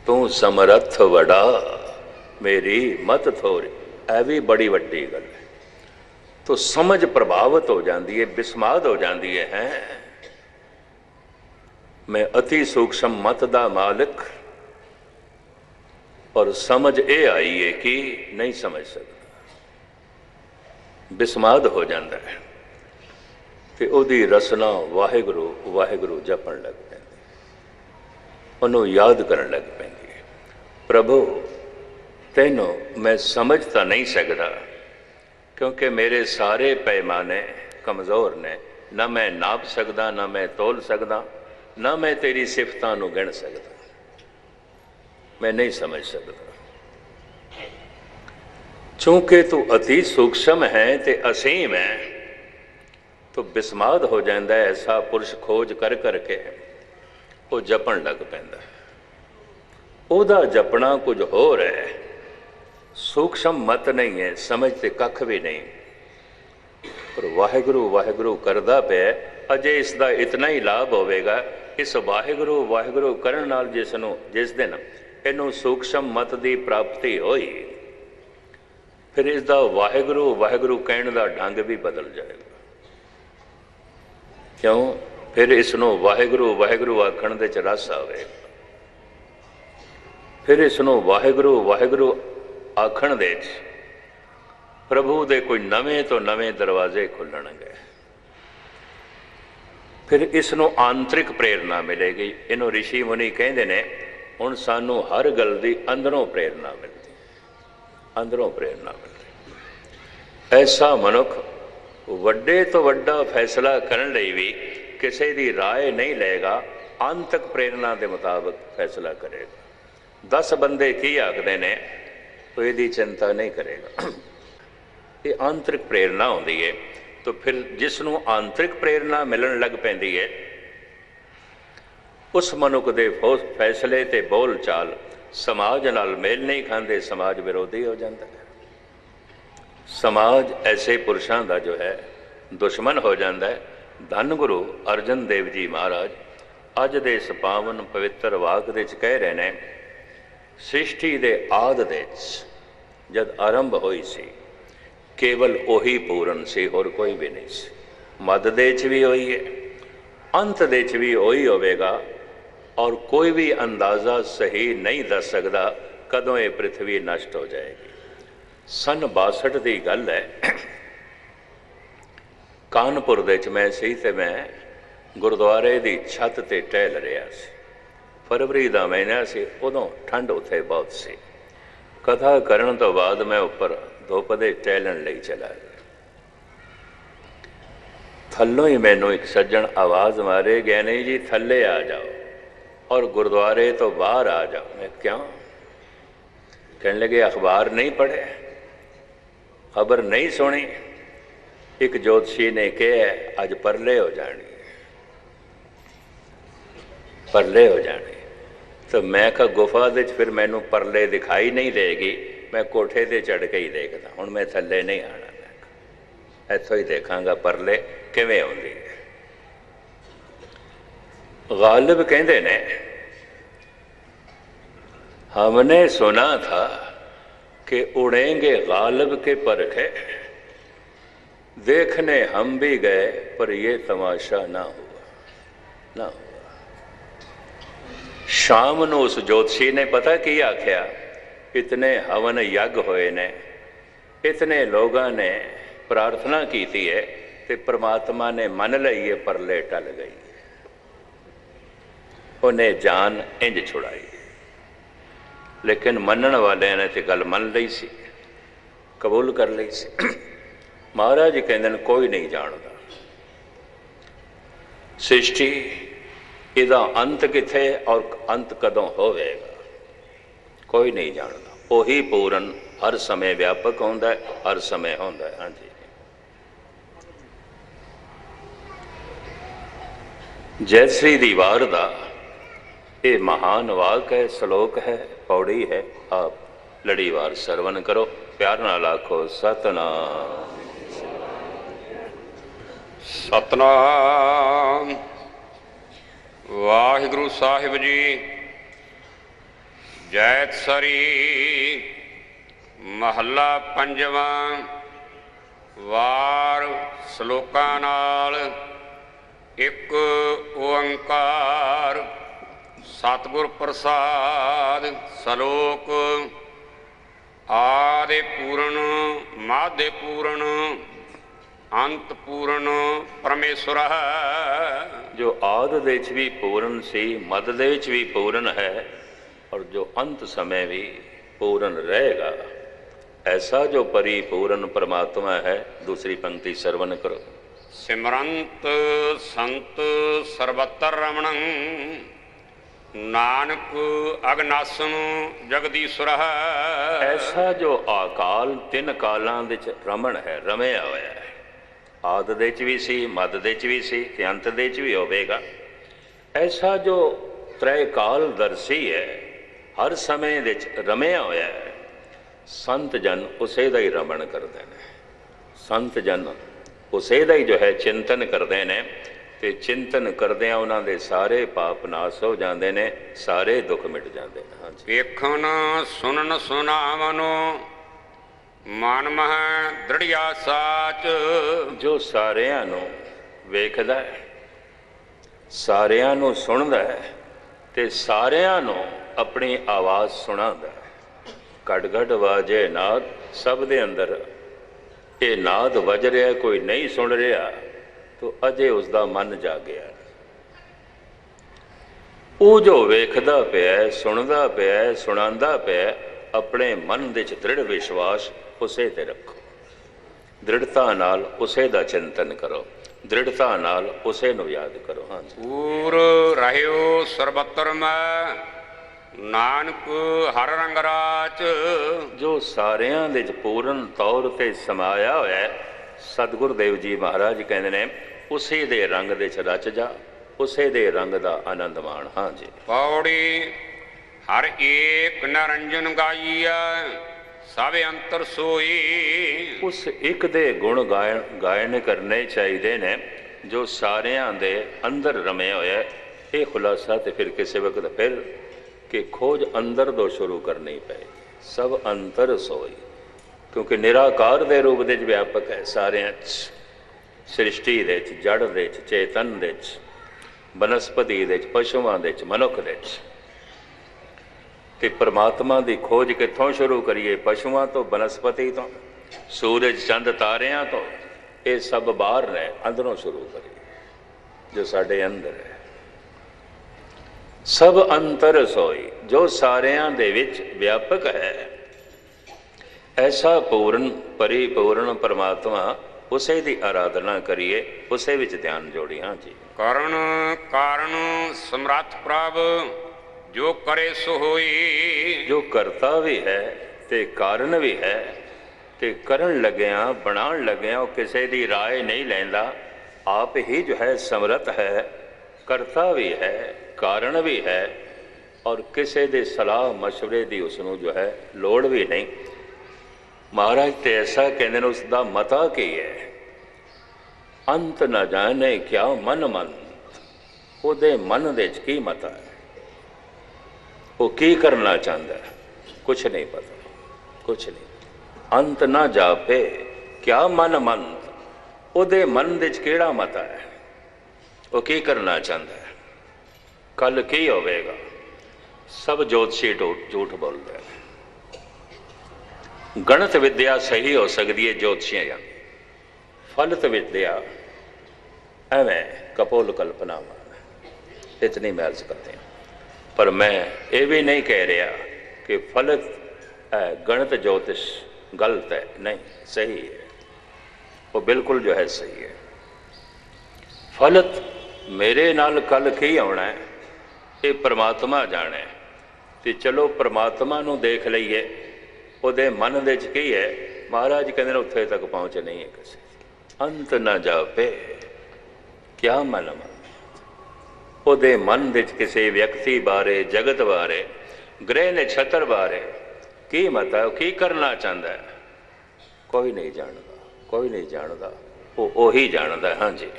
तू समरथ वड़ा मेरी मत थोरी, यह भी बड़ी वड्डी गल है। तो समझ प्रभावित हो जाती है, बिस्माद हो जाती है। हैं मैं अति सूक्ष्म मत दा मालिक, और समझ ये आई है कि नहीं समझ सकता, बिस्माद हो जाता है। तो उहदी रसना वाहिगुरु वाहिगुरु जपन लग पैंदी, उन्होंने याद करन लग पैंदी है। प्रभु तैनों मैं समझ तो नहीं सकता, क्योंकि मेरे सारे पैमाने कमज़ोर ने, ना मैं नाप सकदा, ना मैं तोल सकदा, ना मैं तेरी सिफतां नूं गिण सकदा, मैं नहीं समझ सकता। चूंकि तू अति सूक्ष्म है ते असीम है, तो बिस्माद हो जाता है। ऐसा पुरुष खोज कर करके वो जपन लग पैंदा है। ओदा जपना कुछ होर है, सूक्ष्म मत नहीं है, समझते कख भी नहीं। पर वाहिगुरु वाहिगुरु करदा पे अजे इसका इतना ही लाभ होवेगा। इस वाहिगुरु वाहिगुरु करन नाल जिस दिन इनू सूक्ष्म मत की प्राप्ति होई, फिर इसका वाहिगुरु वाहिगुरु कहने का ढंग भी बदल जाएगा। क्यों? फिर इसनों वाहिगुरु वाहिगुरु आखण दे च रस आवेगा। फिर इसनों वाहिगुरु वाहिगुरु आखण दे प्रभु दे कोई नवे तो नवे दरवाजे खुलणगे। फिर इसनों आंतरिक प्रेरणा मिलेगी। इनों ऋषि मुनि कहते ने हुण सानू हर गल दी अंदरों प्रेरणा मिलती, अंदरों प्रेरणा मिलती। ऐसा मनुख वड्डे तो वड्डा फैसला करन लई भी किसी की राय नहीं लेगा, आंतरिक प्रेरणा के मुताबिक फैसला करेगा। 10 बंदे की आखते ने तो यदी चिंता नहीं करेगा। ये आंतरिक प्रेरणा होती है। तो फिर जिसनों आंतरिक प्रेरणा मिलन लग पैंदी है, उस मनुख के फैसले ते बोल चाल समाज नाल मेल नहीं खाते, समाज विरोधी हो जाता है। समाज ऐसे पुरुषों का जो है दुश्मन हो जाता है। धन गुरु अर्जन देव जी महाराज अज दे इस पावन पवित्र वाक दे कह रहे हैं, सृष्टि दे आद दे जद आरंभ हुई सी, केवल ओही पूर्ण सी, होर कोई भी नहीं सी। मद दे च भी होई है, अंत दे च भी होई होवेगा, और कोई भी अंदाज़ा सही नहीं दस सकता कदों ये पृथ्वी नष्ट हो जाएगी। सन 62 की गल है। कानपुर दे च मैं सी ते मैं गुरुद्वारे की छत ते टहल रहा सी। फरवरी का महीना सी, उदों ठंड उत्थे बहुत सी। कथा करन तो बाद मैं उपर धुप दे टहलन लई चला गया। थल्लों ही मैनू एक सज्जन आवाज़ मारे, गया नहीं जी थल्ले आ जाओ और गुरुद्वारे तो बाहर आ जाओ। मैं क्यों? कहने लगे अखबार नहीं पढ़े, खबर नहीं सुनी, एक ज्योतिषी ने कहा अज परले हो जानी, परले हो जाने। तो मैं कहा गुफा दे फिर मैनू परले दिखाई नहीं देगी, मैं कोठे ते चढ़ के ही देखदा, हुण मैं थल्ले नहीं आना, मैं इत्थों ही देखांगा परले किवें आउंदी है। गालिब कहते ने हमने सुना था कि उड़ेंगे गालिब के परखे, देखने हम भी गए पर ये तमाशा ना हुआ, ना हुआ। शाम नूं उस ज्योतिषी ने पता की आख्या, इतने हवन यज्ञ होए ने, इतने लोगों ने प्रार्थना की है, तो परमात्मा ने मन लई परले टल गई, उन्हें जान इंज छुड़ाई। लेकिन मनण वाले ने तो गल मन लई सी, कबूल कर ली सी। महाराज जी कहते कोई नहीं जानता सृष्टि इहदा अंत किथे और अंत कदों होवेगा, कोई नहीं जानता। ओही पूरन हर समय व्यापक होंदा है, हर समय होंदा है। हाँ जी, जयश्री दी वार दा ये महान वाक है, श्लोक है, पौड़ी है। आप लड़ीवार सरवण करो, प्यार नाल आखो सतनाम सतनाम। वाहिगुरु साहिब जी ਜੈਤਸਰੀ ਮਹੱਲਾ ਪੰਜਵਾਂ। ਵਾਰ ਸ਼ਲੋਕਾਂ ਨਾਲ। ਇੱਕ ਓੰਕਾਰ ਸਤਿਗੁਰ ਪ੍ਰਸਾਦ। ਸ਼ਲੋਕ। ਆਦਿ ਪੂਰਨ ਮਾਧੇ ਪੂਰਨ ਅੰਤ ਪੂਰਨ ਪਰਮੇਸ਼ਰ ਹੈ। जो आद ਦੇ ਵਿੱਚ ਵੀ ਪੂਰਨ ਸੀ, ਮੱਧ ਦੇ ਵਿੱਚ ਵੀ ਪੂਰਨ ਹੈ और जो अंत समय भी पूर्ण रहेगा, ऐसा जो परिपूर्ण परमात्मा है। दूसरी पंक्ति श्रवण करो। सिमरंत संत सर्वत्र रमणं नानक अगनासन जगदीश्वर है। ऐसा जो अकाल ਤਿੰਨ ਕਾਲਾਂ ਦੇ ਵਿੱਚ ਰਮਣ ਹੈ, ਰਮਿਆ ਹੋਇਆ ਹੈ। ਆਦ ਦੇ ਵਿੱਚ ਵੀ ਸੀ, ਮੱਧ ਦੇ ਵਿੱਚ ਵੀ ਸੀ ਤੇ ਅੰਤ ਦੇ ਵਿੱਚ ਵੀ ਹੋਵੇਗਾ। ਐਸਾ ਜੋ ਤ੍ਰੈ ਕਾਲ ਦਰਸੀ ਹੈ, ਹਰ ਸਮੇਂ ਦੇ ਵਿੱਚ ਰਮਿਆ ਹੋਇਆ ਹੈ। ਸੰਤ ਜਨ ਉਸੇ ਦਾ ਹੀ ਰਮਣ ਕਰਦੇ ਨੇ। ਸੰਤ ਜਨ ਉਸੇ ਦਾ ਹੀ ਜੋ ਹੈ ਚਿੰਤਨ ਕਰਦੇ ਨੇ ਤੇ ਚਿੰਤਨ ਕਰਦਿਆਂ ਉਹਨਾਂ ਦੇ ਸਾਰੇ ਪਾਪ ਨਾਸ ਹੋ ਜਾਂਦੇ ਨੇ, ਸਾਰੇ ਦੁੱਖ ਮਿਟ ਜਾਂਦੇ ਨੇ। ਹਾਂਜੀ। ਵੇਖਣ ਸੁਣਨ ਸੁਨਾਵਨੋ ਮਨ ਮਹਿ ਦ੍ਰਿੜਿਆ ਸਾਚ। ਜੋ ਸਾਰਿਆਂ ਨੂੰ ਵੇਖਦਾ ਹੈ, ਸਾਰਿਆਂ ਨੂੰ ਸੁਣਦਾ ਹੈ ਤੇ ਸਾਰਿਆਂ ਨੂੰ ਆਪਣੀ ਆਵਾਜ਼ ਸੁਣਾਉਂਦਾ ਹੈ। ਘੜ ਘੜ ਵਾਜੇ ਨਾਦ, ਸਭ ਦੇ ਅੰਦਰ ਇਹ ਨਾਦ ਵੱਜ ਰਿਹਾ, ਕੋਈ ਨਹੀਂ ਸੁਣ ਰਿਹਾ ਤਾਂ ਅਜੇ ਉਸ ਦਾ ਮਨ ਜਾਗਿਆ। ਉਹ ਜੋ ਵੇਖਦਾ ਪਿਆ, ਸੁਣਦਾ ਪਿਆ, ਸੁਣਾਉਂਦਾ ਪਿਆ, ਆਪਣੇ ਮਨ ਦੇ 'ਚ ਦ੍ਰਿੜ ਵਿਸ਼ਵਾਸ ਉਸੇ ਤੇ ਰੱਖੋ। ਦ੍ਰਿੜਤਾ ਨਾਲ ਉਸੇ ਦਾ ਚਿੰਤਨ ਕਰੋ, ਦ੍ਰਿੜਤਾ ਨਾਲ ਉਸੇ ਨੂੰ ਯਾਦ ਕਰੋ। ਹਾਂਜੀ। ਪੂਰ ਰਹਿਓ ਸਰਬੱਤਰ ਮੈਂ ਨਾਨਕ ਹਰ ਰੰਗ ਰਾਚ। ਜੋ ਸਾਰਿਆਂ ਦੇ 'ਚ ਪੂਰਨ ਤੌਰ ਤੇ ਸਮਾਇਆ ਹੋਇਆ, ਸਤਿਗੁਰ ਦੇਵ ਜੀ ਮਹਾਰਾਜ ਕਹਿੰਦੇ ਨੇ ਉਸੇ ਦੇ ਰੰਗ ਦੇ 'ਚ ਰਚ ਜਾ, ਉਸੇ ਦੇ ਰੰਗ ਦਾ ਆਨੰਦ ਮਾਣ। ਹਾਂਜੀ। ਪੌੜੀ। ਹਰ ਏਕ ਨਿਰੰਜਨ ਗਾਈਆ ਸਭ ਅੰਤਰ ਸੋਈ। ਉਸ ਇੱਕ ਦੇ ਗੁਣ ਗਾਇਨ ਕਰਨੇ ਚਾਹੀਦੇ ਨੇ ਜੋ ਸਾਰਿਆਂ ਦੇ ਅੰਦਰ ਰਮਿਆ ਹੋਇਆ। ਇਹ ਖੁਲਾਸਾ ਤੇ ਫਿਰ ਕਿਸੇ ਵਕਤ ਫਿਰ ਕਿ ਖੋਜ ਅੰਦਰ ਤੋਂ ਸ਼ੁਰੂ ਕਰਨੀ ਪਏਗੀ। ਸਭ ਅੰਤਰ ਸੋਈ, ਕਿਉਂਕਿ ਨਿਰਾਕਾਰ ਦੇ ਰੂਪ ਦੇ 'ਚ ਵਿਆਪਕ ਹੈ ਸਾਰਿਆਂ 'ਚ। ਸ੍ਰਿਸ਼ਟੀ ਦੇ 'ਚ, ਜੜ ਦੇ 'ਚ, ਚੇਤਨ ਦੇ 'ਚ, ਬਨਸਪਤੀ ਦੇ 'ਚ, ਪਸ਼ੂਆਂ ਦੇ 'ਚ, ਮਨੁੱਖ ਦੇ 'ਚ। ਤੇ ਪਰਮਾਤਮਾ ਦੀ ਖੋਜ ਕਿੱਥੋਂ ਸ਼ੁਰੂ ਕਰੀਏ? ਪਸ਼ੂਆਂ ਤੋਂ, ਬਨਸਪਤੀ ਤੋਂ, ਸੂਰਜ ਚੰਦ ਤਾਰਿਆਂ ਤੋਂ। ਇਹ ਸਭ ਬਾਹਰ ਨੇ, ਅੰਦਰੋਂ ਸ਼ੁਰੂ ਕਰੀਏ ਜੋ ਸਾਡੇ ਅੰਦਰ ਹੈ। ਸਭ ਅੰਤਰ ਸੋਈ, ਜੋ ਸਾਰਿਆਂ ਦੇ ਵਿੱਚ ਵਿਆਪਕ ਹੈ। ਐਸਾ ਪੂਰਨ ਪਰਿਪੂਰਨ ਪਰਮਾਤਮਾ, ਉਸੇ ਦੀ ਆਰਾਧਨਾ ਕਰੀਏ, ਉਸੇ ਵਿੱਚ ਧਿਆਨ ਜੋੜੀ। ਹਾਂਜੀ। ਕਰਨ ਕਾਰਨ ਸਮਰੱਥ ਪ੍ਰਭ ਜੋ ਕਰੇ ਸੋ ਹੋਈ। ਜੋ ਕਰਤਾ ਵੀ ਹੈ ਤੇ ਕਾਰਨ ਵੀ ਹੈ ਤੇ ਕਰਨ ਲੱਗਿਆਂ, ਬਣਾਉਣ ਲੱਗਿਆਂ ਉਹ ਕਿਸੇ ਦੀ ਰਾਏ ਨਹੀਂ ਲੈਂਦਾ। ਆਪ ਹੀ ਜੋ ਹੈ ਸਮਰੱਥ ਹੈ, ਕਰਤਾ ਵੀ ਹੈ, ਕਾਰਨ ਵੀ ਹੈ ਔਰ ਕਿਸੇ ਦੇ ਸਲਾਹ ਮਸ਼ਵਰੇ ਦੀ ਉਸ ਨੂੰ ਜੋ ਹੈ ਲੋੜ ਵੀ ਨਹੀਂ। ਮਹਾਰਾਜ ਤੇ ਐਸਾ ਕਹਿੰਦੇ ਨੇ, ਉਸ ਦਾ ਮਤਾ ਕੀ ਹੈ? ਅੰਤ ਨਾ ਜਾਣੇ ਕਿਆ ਮਨ ਮੰਤ। ਉਹਦੇ ਮਨ ਦੇ 'ਚ ਕੀ ਮਤਾ ਹੈ, ਉਹ ਕੀ ਕਰਨਾ ਚਾਹੁੰਦਾ ਹੈ, ਕੁਛ ਨਹੀਂ ਪਤਾ, ਕੁਛ ਨਹੀਂ। ਅੰਤ ਨਾ ਜਾਪੇ ਕਿਆ ਮਨ ਮੰਤ। ਉਹਦੇ ਮਨ ਦੇ 'ਚ ਕਿਹੜਾ ਮਤਾ ਹੈ, ਉਹ ਕੀ ਕਰਨਾ ਚਾਹੁੰਦਾ ਹੈ, ਕੱਲ ਕੀ ਹੋਵੇਗਾ। ਸਭ ਜੋਤਸ਼ੀ ਝੂਠ ਬੋਲਦੇ ਨੇ। ਗਣਿਤ ਵਿਦਿਆ ਸਹੀ ਹੋ ਸਕਦੀ ਹੈ ਜੋਤਸ਼ੀਆਂ ਜਾਂ ਫਲਤ ਵਿਦਿਆ ਐਵੇਂ ਕਪੋਲ ਕਲਪਨਾਵਾਂ। ਇਤਨੀ ਮੈਂ अर्ज करते हैं। पर मैं ये भी नहीं कह रहा कि फलत गणित ज्योतिष गलत है, नहीं, सही है, वो बिल्कुल जो है सही है। फलत मेरे नाल कल की आना है ये परमात्मा जाने। तो चलो परमात्मा नूं देख लईए, ਉਹਦੇ ਮਨ ਦੇ 'ਚ ਕੀ ਹੈ। ਮਹਾਰਾਜ ਕਹਿੰਦੇ ਨੇ ਉੱਥੇ ਤੱਕ ਪਹੁੰਚ ਨਹੀਂ ਹੈ ਕਿਸੇ। ਅੰਤ ਨਾ ਜਾਪੇ ਕਿਆ ਮਨ ਮੰਤ। ਉਹਦੇ ਮਨ ਦੇ 'ਚ ਕਿਸੇ ਵਿਅਕਤੀ ਬਾਰੇ, ਜਗਤ ਬਾਰੇ, ਗ੍ਰਹਿ ਨਛੱਤਰ ਬਾਰੇ ਕੀ ਮਤਾ, ਉਹ ਕੀ ਕਰਨਾ ਚਾਹੁੰਦਾ ਹੈ, ਕੋਈ ਨਹੀਂ ਜਾਣਦਾ, ਕੋਈ ਨਹੀਂ ਜਾਣਦਾ, ਉਹ ਉਹੀ ਜਾਣਦਾ। ਹਾਂਜੀ।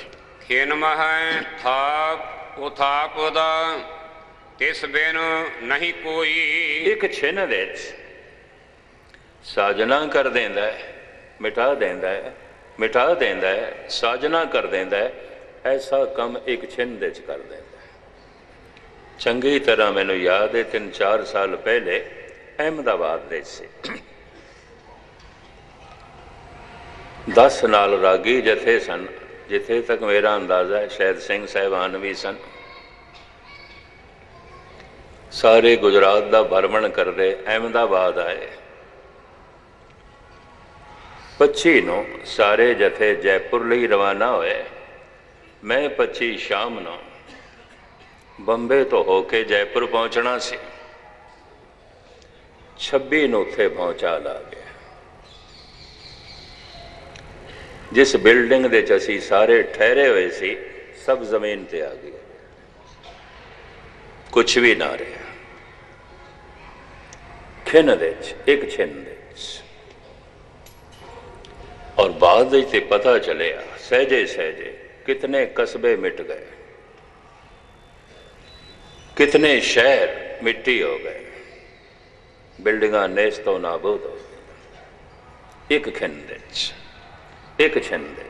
ਖੇਨ ਮਹਿ ਥਾਪ ਉਹ ਥਾਪ ਦਾ ਤਿਸ ਬਿਨ ਨਹੀਂ ਕੋਈ। ਇੱਕ ਛਿਨ ਵਿੱਚ ਸਾਜਨਾ ਕਰ ਦਿੰਦਾ ਹੈ, ਮਿਟਾ ਦਿੰਦਾ ਹੈ, ਮਿਟਾ ਦਿੰਦਾ ਹੈ, ਸਾਜਨਾ ਕਰ ਦਿੰਦਾ ਹੈ। ਐਸਾ ਕੰਮ ਇੱਕ ਛਿਨ ਵਿੱਚ ਕਰ ਦਿੰਦਾ ਹੈ। ਚੰਗੀ ਤਰ੍ਹਾਂ ਮੈਨੂੰ ਯਾਦ ਹੈ 3-4 ਸਾਲ ਪਹਿਲੇ ਅਹਿਮਦਾਬਾਦ ਵਿੱਚ ਸੀ, 10 ਨਾਲ ਰਾਗੀ ਜਥੇ ਸਨ, ਜਿੱਥੇ ਤੱਕ ਮੇਰਾ ਅੰਦਾਜ਼ਾ ਹੈ ਸ਼ਾਇਦ ਸਿੰਘ ਸਾਹਿਬਾਨ ਵੀ ਸਨ। ਸਾਰੇ ਗੁਜਰਾਤ ਦਾ ਭਰਮਣ ਕਰਦੇ ਅਹਿਮਦਾਬਾਦ ਆਏ। 25 ਨੂੰ ਸਾਰੇ ਜਥੇ ਜੈਪੁਰ ਲਈ ਰਵਾਨਾ ਹੋਏ। ਮੈਂ 25 ਸ਼ਾਮ ਨੂੰ ਬੰਬੇ ਤੋਂ ਹੋ ਕੇ ਜੈਪੁਰ ਪਹੁੰਚਣਾ ਸੀ। 26 ਨੂੰ ਉੱਥੇ ਪਹੁੰਚਾ ਲਾ ਗਿਆ। ਜਿਸ ਬਿਲਡਿੰਗ ਦੇ ਵਿੱਚ ਅਸੀਂ ਸਾਰੇ ਠਹਿਰੇ ਹੋਏ ਸੀ, ਸਭ ਜ਼ਮੀਨ ਤੇ ਆ ਗਏ, ਕੁਛ ਵੀ ਨਾ ਰਿਹਾ। ਖਿਨ ਦੇ ਵਿੱਚ, ਇੱਕ ਛਿਨ ਦੇ ਵਿੱਚ। ਔਰ ਬਾਅਦ ਵਿੱਚ ਤੇ ਪਤਾ ਚੱਲਿਆ ਸਹਿਜੇ ਸਹਿਜੇ ਕਿਤਨੇ ਕਸਬੇ ਮਿਟ ਗਏ, ਕਿਤਨੇ ਸ਼ਹਿਰ ਮਿੱਟੀ ਹੋ ਗਏ, ਬਿਲਡਿੰਗਾਂ ਨੇਸਤੋ ਨਾਬੂਦ ਹੋ ਗਈਆਂ। ਇੱਕ ਖਿਨ ਦੇ ਵਿੱਚ, ਇੱਕ ਛਿਨ ਦੇ।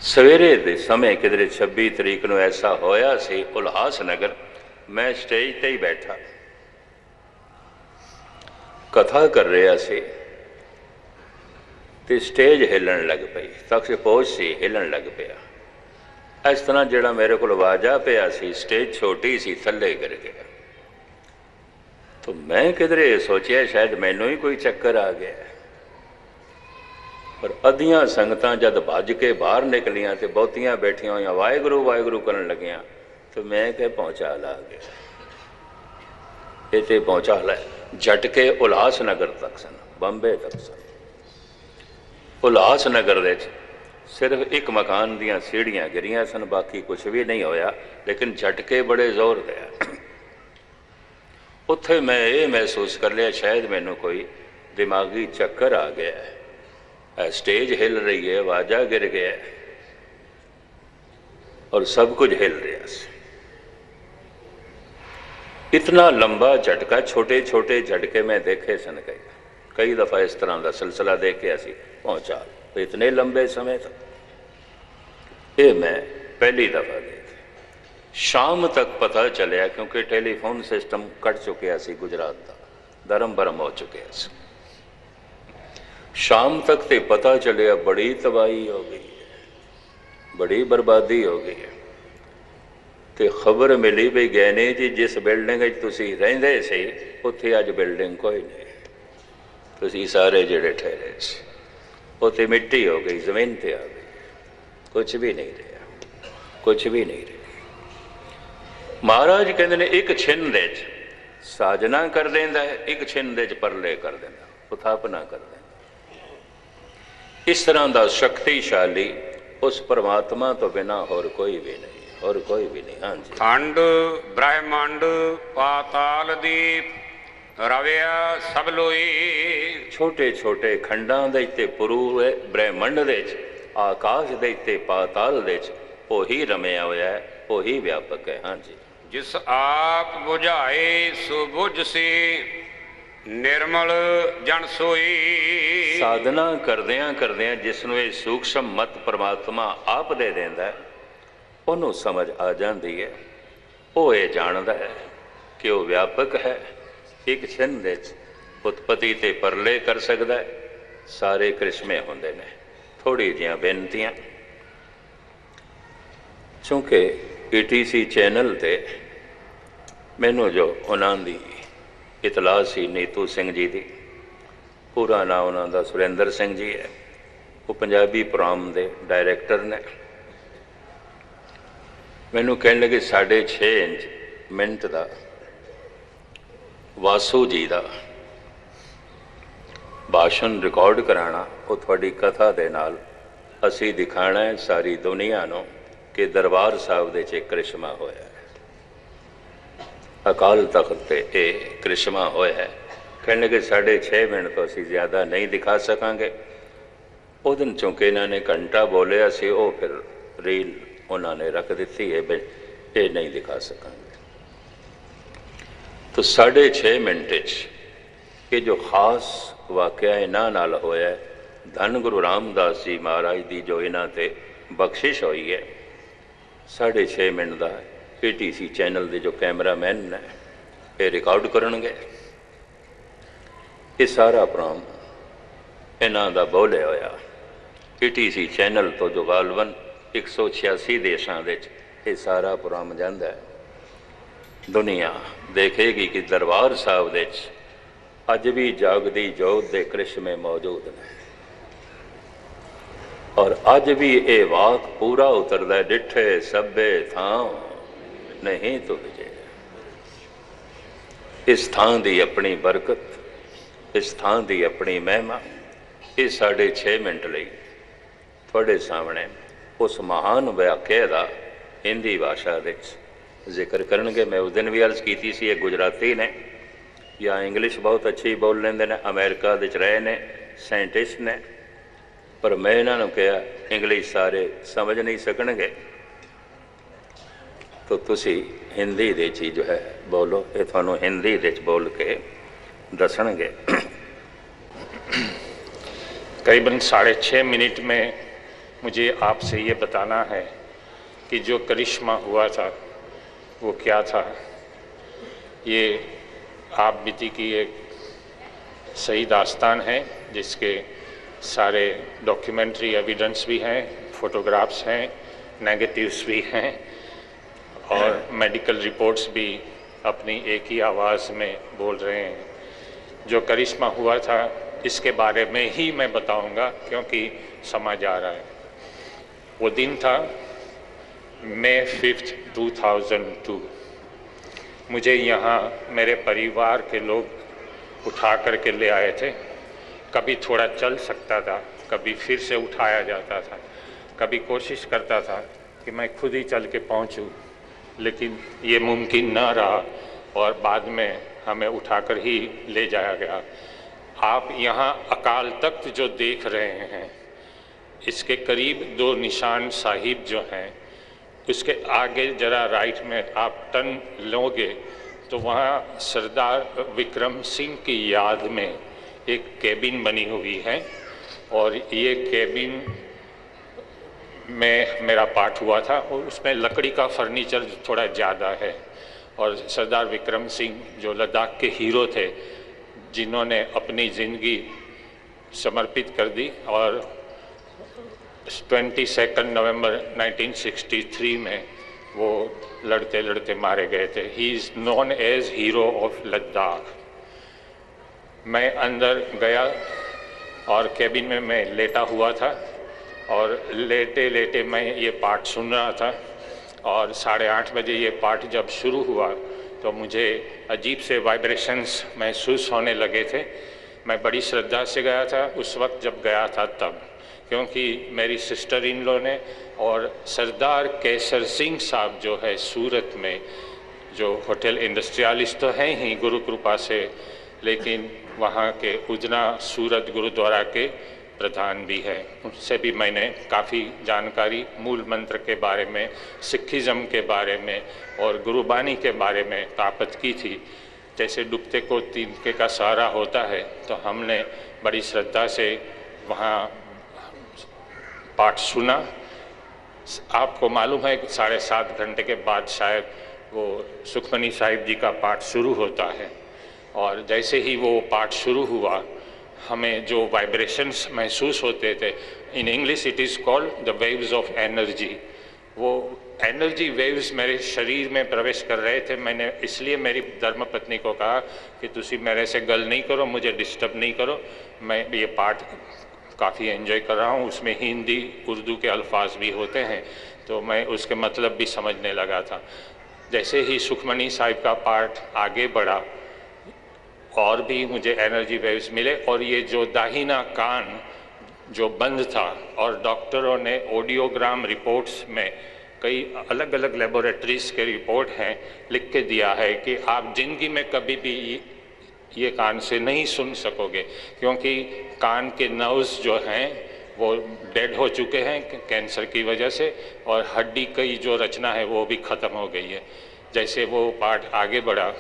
ਸਵੇਰੇ ਦੇ ਸਮੇਂ ਕਿਧਰੇ 26 ਤਰੀਕ ਨੂੰ ਐਸਾ ਹੋਇਆ ਸੀ ਉਲਹਾਸ ਨਗਰ। ਮੈਂ ਸਟੇਜ ਤੇ ਹੀ ਬੈਠਾ ਕਥਾ ਕਰ ਰਿਹਾ ਸੀ ਤੇ ਸਟੇਜ ਹਿੱਲਣ ਲੱਗ ਪਈ, ਤਖਤ ਪੋਸ਼ ਸੀ, ਹਿੱਲਣ ਲੱਗ ਪਿਆ। ਇਸ ਤਰ੍ਹਾਂ ਜਿਹੜਾ ਮੇਰੇ ਕੋਲ ਵਾਜਾ ਪਿਆ ਸੀ, ਸਟੇਜ ਛੋਟੀ ਸੀ, ਥੱਲੇ ਗਿਰ ਗਿਆ। ਤਾਂ ਮੈਂ ਕਿਧਰੇ ਸੋਚਿਆ ਸ਼ਾਇਦ ਮੈਨੂੰ ਹੀ ਕੋਈ ਚੱਕਰ ਆ ਗਿਆ। ਪਰ ਅੱਧੀਆਂ ਸੰਗਤਾਂ ਜਦ ਭੱਜ ਕੇ ਬਾਹਰ ਨਿਕਲੀਆਂ ਤੇ ਬਹੁਤੀਆਂ ਬੈਠੀਆਂ ਹੋਈਆਂ ਵਾਹਿਗੁਰੂ ਵਾਹਿਗੁਰੂ ਕਰਨ ਲੱਗੀਆਂ, ਤੇ ਮੈਂ ਕਿ ਪਹੁੰਚਾ ਲਾ ਗਿਆ। ਇਹ ਤੇ ਪਹੁੰਚਾ ਲੈ ਝਟਕੇ ਉਲਹਾਸ ਨਗਰ ਤੱਕ ਸਨ, ਬੰਬੇ ਤੱਕ ਸਨ। ਉਲਹਾਸ ਨਗਰ ਵਿੱਚ ਸਿਰਫ ਇੱਕ ਮਕਾਨ ਦੀਆਂ ਸੀੜੀਆਂ ਗਿਰੀਆਂ ਸਨ, ਬਾਕੀ ਕੁਛ ਵੀ ਨਹੀਂ ਹੋਇਆ, ਲੇਕਿਨ ਝਟਕੇ ਬੜੇ ਜ਼ੋਰ ਦੇ ਆ। ਉੱਥੇ ਮੈਂ ਇਹ ਮਹਿਸੂਸ ਕਰ ਲਿਆ ਸ਼ਾਇਦ ਮੈਨੂੰ ਕੋਈ ਦਿਮਾਗੀ ਚੱਕਰ ਆ ਗਿਆ ਹੈ। स्टेज हिल रही है, वाजा गिर गया और सब कुछ हिल रहा है। इतना लंबा झटका, छोटे छोटे झटके मैं देखे सन कई दफ़ा इस तरह का सिलसिला देख के असी पहुँचा। तो इतने लंबे समय तक ये मैं पहली दफ़ा देखे। शाम तक पता चलिया क्योंकि टेलीफोन सिस्टम कट चुके सी, गुजरात का धर्म भरम हो चुके सी। शाम तक तो पता चलिया बड़ी तबाही हो गई है, बड़ी बर्बादी हो गई है। तो खबर मिली भी गैने जी जिस बिल्डिंग तुसी रहिंदे सी उत्थे अज बिल्डिंग कोई नहीं, तुसी सारे जेड़े ठहरे सी उत्थे मिट्टी हो गई, जमीन ते आ गई, कुछ भी नहीं रहा, कुछ भी नहीं रहा। महाराज कहते ने एक छिन दे साजना कर देंदा है, एक छिन दे परले कर देंदा, उथापना कर देंदा। इस तरह का शक्तिशाली उस परमात्मा तो बिना और कोई भी नहीं, और कोई भी नहीं। हाँ जी। खंड ब्रह्मांड पाताल दीप रविया सब लोई। छोटे छोटे खंडां दे ते पूरे ब्रह्मंड दे आकाश दे ते पाताल दे ओही रमिया होया है, ओही व्यापक है। हाँ जी। जिस आप बुझाए सो बुझ से निर्मल जन सोई। साधना करदियां करदियां जिसनों ये सूक्ष्म मत परमात्मा आप दे देंदा है, उन्होंने समझ आ जाती है। वो ये जानता है कि वो व्यापक है, एक छिन दे उत्पत्ति ते परले कर सकता है, सारे करिश्मे होंदे ने। थोड़ी जिहियां बेनतियां, चूँकि ETC चैनल ते मैनू जो उन्हों दी इतला सी नीतू सिंह जी की, पूरा नाम उन्होंने सुरेंद्र सिंह जी है, वो पंजाबी प्रोग्राम के डायरैक्टर ने। मैनू कहने लगे 6.5 मिनट का वासू जी का भाषण रिकॉर्ड कराना, वो थोड़ी कथा दे नाल असी दिखाना है सारी दुनिया नूं कि दरबार साहब दे च करिश्मा होया है, अकाल तख्त ते ये करिश्मा होया है। कहने लगे 6.5 मिनट तो असी ज़्यादा नहीं दिखा सकांगे। उस दिन चूँकि इन्होंने घंटा बोलिया सी, वो फिर रील उन्होंने रख दी है। ये नहीं दिखा सकांगे। तो 6.5 मिनट ये जो खास वाकया इन्हां नाल होया, धन गुरु रामदास जी महाराज की जो इन्हां ते बख्शिश हुई है, 6.5 मिनट का PTC चैनल के जो कैमरामैन ने ये रिकॉर्ड करनगे। ये सारा प्रोग्राम इन्हां दा बोलिया होया PTC चैनल तो जो गालबन 186 देशों ये सारा प्रोग्राम जाता है। दुनिया देखेगी कि दरबार साहब दे अज भी जागदी जोत दे करिश्मे मौजूद ने, और अज भी ये वाक पूरा उतरदा, डिठे सभे थां नहीं तो विजय। इस थां दी अपनी बरकत, इस थां दी अपनी महिमा। ये 6.5 मिनट लई थोड़े सामने उस महान वाक्य का हिंदी भाषा दे जिक्र करनगे। मैं उस दिन भी अर्ज की सी, गुजराती ने या इंग्लिश बहुत अच्छी बोल लेंदे ने, अमेरिका दे रहे ने, साइंटिस्ट ने, पर मैं इन्होंने कहा इंग्लिश सारे समझ नहीं सकणगे, तो तुसी हिंदी दे ची जो है बोलो, ये थानू हिंदी दे बोल के दसणगे। करीबन 6.5 मिनट में मुझे आपसे ये बताना है कि जो करिश्मा हुआ था वो क्या था। ये आप बीती की एक सही दास्तान है जिसके सारे डॉक्यूमेंट्री एविडेंस भी हैं, फोटोग्राफ्स हैं, नेगेटिव्स भी हैं और मेडिकल रिपोर्ट्स भी अपनी एक ही आवाज़ में बोल रहे हैं। जो करिश्मा हुआ था इसके बारे में ही मैं बताऊंगा क्योंकि समय जा रहा है। वो दिन था May 5, 2002। मुझे यहाँ मेरे परिवार के लोग उठा करके ले आए थे। कभी थोड़ा चल सकता था, कभी फिर से उठाया जाता था, कभी कोशिश करता था कि मैं खुद ही चल के पहुँचूँ, लेकिन ये मुमकिन ना रहा और बाद में हमें उठाकर ही ले जाया गया। आप यहाँ अकाल तख्त जो देख रहे हैं, इसके करीब 2 निशान साहिब जो हैं, उसके आगे जरा राइट में आप टर्न लोगे तो वहाँ सरदार विक्रम सिंह की याद में एक केबिन बनी हुई है और ये केबिन में मेरा पाठ हुआ था और उसमें लकड़ी का फर्नीचर थोड़ा ज़्यादा है। और सरदार विक्रम सिंह जो लद्दाख के हीरो थे, जिन्होंने अपनी ज़िंदगी समर्पित कर दी और 22 नवंबर 1963 में वो लड़ते लड़ते मारे गए थे। He is known as hero of Ladakh. मैं अंदर गया और कैबिन में मैं लेटा हुआ था और लेटे लेटे मैं ये पाठ सुन रहा था और 8:30 बजे ये पाठ जब शुरू हुआ तो मुझे अजीब से वाइब्रेशंस महसूस होने लगे थे। मैं बड़ी श्रद्धा से गया था उस वक्त जब गया था तब, क्योंकि मेरी सिस्टर इन लॉ ने और सरदार केसर सिंह साहब जो है सूरत में, जो होटल इंडस्ट्रियलिस्ट तो हैं ही गुरु कृपा से, लेकिन वहाँ के उजना सूरत गुरुद्वारा के प्रधान भी है, उनसे भी मैंने काफ़ी जानकारी मूल मंत्र के बारे में, सिखिज़म के बारे में और गुरुबानी के बारे में प्राप्त की थी। जैसे डूबते को तिनके का सहारा होता है, तो हमने बड़ी श्रद्धा से वहाँ पाठ सुना। आपको मालूम है कि 7.5 घंटे के बाद शायद वो सुखमनी साहिब जी का पाठ शुरू होता है और जैसे ही वो पाठ शुरू हुआ हमें जो वाइब्रेशंस महसूस होते थे, in English it is called the waves of energy, वो एनर्जी वेव्स मेरे शरीर में प्रवेश कर रहे थे। मैंने इसलिए मेरी धर्मपत्नी को कहा कि तुसी मेरे से गल नहीं करो, मुझे डिस्टर्ब नहीं करो, मैं ये पाठ काफ़ी एंजॉय कर रहा हूँ। उसमें हिंदी उर्दू के अल्फाज भी होते हैं तो मैं उसके मतलब भी समझने लगा था। जैसे ही सुखमनी साहिब का पाठ आगे बढ़ा और भी मुझे एनर्जी वेव्स मिले और ये जो दाहिना कान जो बंद था और डॉक्टरों ने ऑडियोग्राम रिपोर्ट्स में कई अलग अलग लेबोरेटरीज के रिपोर्ट हैं लिख के दिया है कि आप जिंदगी में कभी भी ये कान से नहीं सुन सकोगे, क्योंकि कान के नर्व्स जो हैं वो डेड हो चुके हैं कैंसर की वजह से, और हड्डी की जो रचना है वो भी ख़त्म हो गई है। जैसे वो पाठ आगे बढ़ा,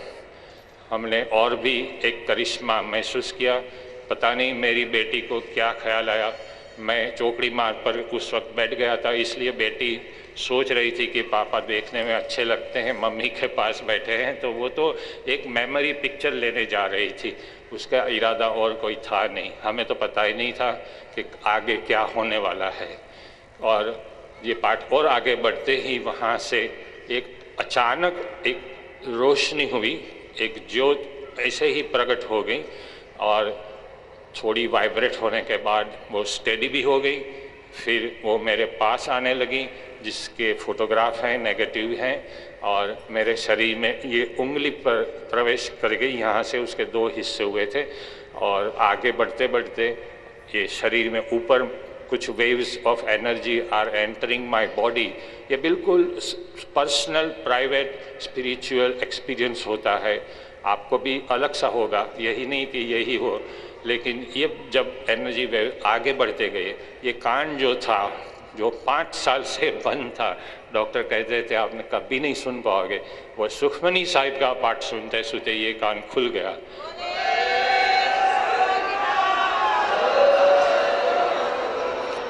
हमने और भी एक करिश्मा महसूस किया। पता नहीं मेरी बेटी को क्या ख्याल आया, मैं चौकड़ी मार पर उस वक्त बैठ गया था, इसलिए बेटी सोच रही थी कि पापा देखने में अच्छे लगते हैं, मम्मी के पास बैठे हैं, तो वो तो एक मेमोरी पिक्चर लेने जा रही थी, उसका इरादा और कोई था नहीं। हमें तो पता ही नहीं था कि आगे क्या होने वाला है। और ये पाठ और आगे बढ़ते ही वहाँ से एक अचानक एक रोशनी हुई, एक ज्योत ऐसे ही प्रकट हो गई, और थोड़ी वाइब्रेट होने के बाद वो स्टेडी भी हो गई। फिर वो मेरे पास आने लगी, जिसके फोटोग्राफ हैं, नेगेटिव हैं, और मेरे शरीर में ये उंगली पर प्रवेश कर गई, यहाँ से उसके 2 हिस्से हुए थे। और आगे बढ़ते बढ़ते ये शरीर में ऊपर कुछ waves of energy are entering my body. ये बिल्कुल पर्सनल, प्राइवेट, स्पिरिचुअल एक्सपीरियंस होता है। आपको भी अलग सा होगा, यही नहीं कि यही हो, लेकिन ये जब एनर्जी वेव आगे बढ़ते गए, ये कान जो था, जो 5 साल से बंद था, डॉक्टर कहते थे आपने कभी नहीं सुन पाओगे, वो सुखमनी साहिब का पाठ सुनते सुनते ये कान खुल गया।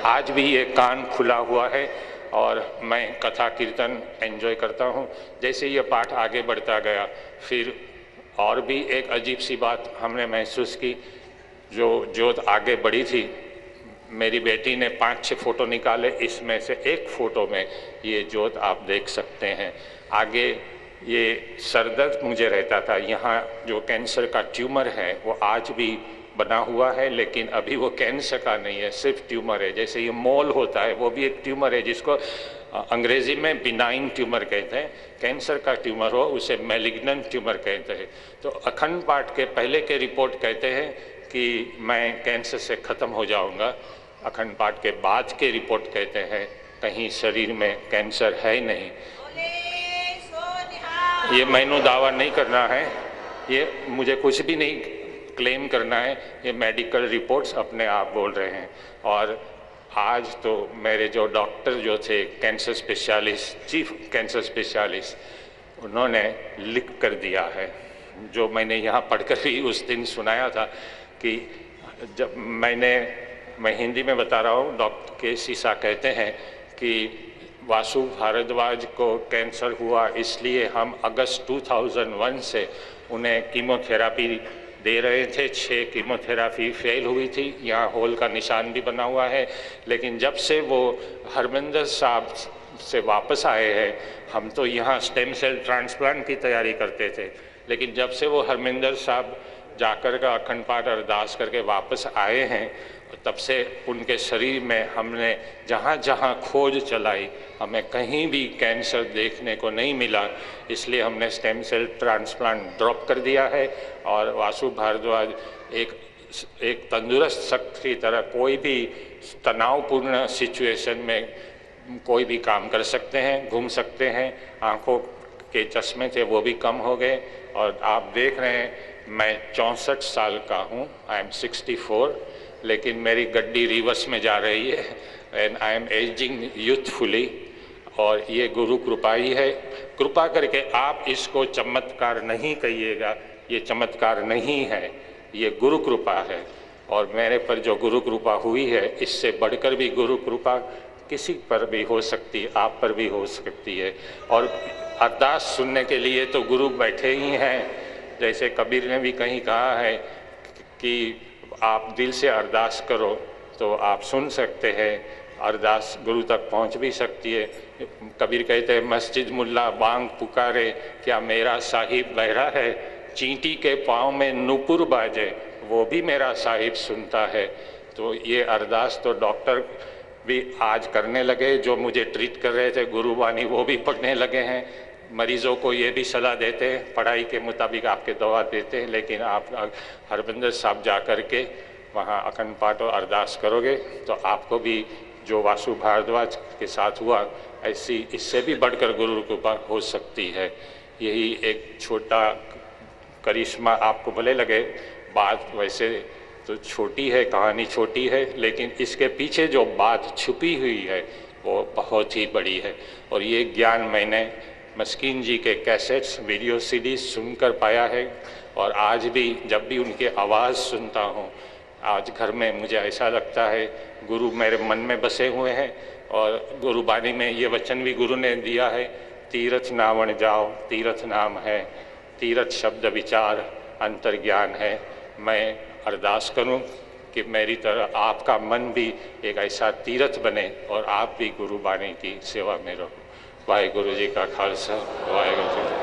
आज भी ये कान खुला हुआ है, और मैं कथा कीर्तन एंजॉय करता हूँ। जैसे ये पाठ आगे बढ़ता गया, फिर और भी एक अजीब सी बात हमने महसूस की। जो ज्योत आगे बढ़ी थी, मेरी बेटी ने 5-6 फोटो निकाले, इसमें से एक फ़ोटो में ये ज्योत आप देख सकते हैं। आगे ये सरदर्द मुझे रहता था, यहाँ जो कैंसर का ट्यूमर है वो आज भी बना हुआ है, लेकिन अभी वो कैंसर का नहीं है, सिर्फ ट्यूमर है। जैसे ये मोल होता है, वो भी एक ट्यूमर है, जिसको अंग्रेजी में बिनाइन ट्यूमर कहते हैं। कैंसर का ट्यूमर हो उसे मैलिग्नेंट ट्यूमर कहते हैं। तो अखंड पाठ के पहले के रिपोर्ट कहते हैं कि मैं कैंसर से ख़त्म हो जाऊंगा। अखंड पाठ के बाद के रिपोर्ट कहते हैं कहीं शरीर में कैंसर है नहीं। ये मैंने दावा नहीं करना है, ये मुझे कुछ भी नहीं क्लेम करना है, ये मेडिकल रिपोर्ट्स अपने आप बोल रहे हैं। और आज तो मेरे जो डॉक्टर जो थे, cancer specialist, chief cancer specialist, उन्होंने लिख कर दिया है, जो मैंने यहाँ पढ़कर भी उस दिन सुनाया था कि जब मैं हिंदी में बता रहा हूँ, डॉक्टर के सीसा कहते हैं कि वासु भारद्वाज को कैंसर हुआ, इसलिए हम अगस्त 2001 से उन्हें कीमोथेरापी दे रहे थे। 6 कीमोथेरापी फेल हुई थी, यहाँ होल का निशान भी बना हुआ है। लेकिन जब से वो हरमिंदर साहब से वापस आए हैं, हम तो यहाँ स्टेम सेल ट्रांसप्लांट की तैयारी करते थे, लेकिन जब से वो हरमिंदर साहब जाकर का अखंड पाठ अरदास करके वापस आए हैं, तब से उनके शरीर में हमने जहाँ जहाँ खोज चलाई, हमें कहीं भी कैंसर देखने को नहीं मिला। इसलिए हमने स्टेम सेल ट्रांसप्लांट ड्रॉप कर दिया है, और वासु भारद्वाज एक तंदुरुस्त शख्स की तरह कोई भी तनावपूर्ण सिचुएशन में कोई भी काम कर सकते हैं, घूम सकते हैं। आँखों के चश्मे थे वो भी कम हो गए, और आप देख रहे हैं मैं 64 साल का हूँ, आई एम 64, लेकिन मेरी गड्डी रिवर्स में जा रही है, and I am ageing youthfully. और ये गुरु कृपा ही है। कृपा करके आप इसको चमत्कार नहीं कहिएगा, ये चमत्कार नहीं है, ये गुरु कृपा है। और मेरे पर जो गुरु कृपा हुई है, इससे बढ़कर भी गुरु कृपा किसी पर भी हो सकती है, आप पर भी हो सकती है। और अरदास सुनने के लिए तो गुरु बैठे ही हैं। जैसे कबीर ने भी कहीं कहा है कि आप दिल से अरदास करो तो आप सुन सकते हैं, अरदास गुरु तक पहुंच भी सकती है। कबीर कहते हैं मस्जिद मुल्ला बांग पुकारे, क्या मेरा साहिब बहरा है, चींटी के पाँव में नूपुर बाजे, वो भी मेरा साहिब सुनता है। तो ये अरदास तो डॉक्टर भी आज करने लगे, जो मुझे ट्रीट कर रहे थे गुरुवाणी वो भी पढ़ने लगे हैं। मरीज़ों को ये भी सलाह देते हैं, पढ़ाई के मुताबिक आपके दवा देते हैं, लेकिन आप हरमिंदर साहब जा कर के वहाँ अखंड पाठ और अरदास करोगे तो आपको भी जो वासु भारद्वाज के साथ हुआ, ऐसी इससे भी बढ़कर गुरु कृपा हो सकती है। यही एक छोटा करिश्मा आपको भले लगे, बात वैसे तो छोटी है, कहानी छोटी है, लेकिन इसके पीछे जो बात छुपी हुई है वो बहुत ही बड़ी है। और ये ज्ञान मैंने मस्कीन जी के कैसेट्स, वीडियो सीडीज सुनकर पाया है। और आज भी जब भी उनकी आवाज़ सुनता हूँ, आज घर में मुझे ऐसा लगता है गुरु मेरे मन में बसे हुए हैं। और गुरुबानी में ये वचन भी गुरु ने दिया है, तीरथ नावण जाओ, तीरथ नाम है, तीरथ शब्द विचार अंतर ज्ञान है। मैं अरदास करूं कि मेरी तरह आपका मन भी एक ऐसा तीरथ बने और आप भी गुरुबानी की सेवा में रहो। वाहिगुरु जी का खालसा, वाहिगुरु जी।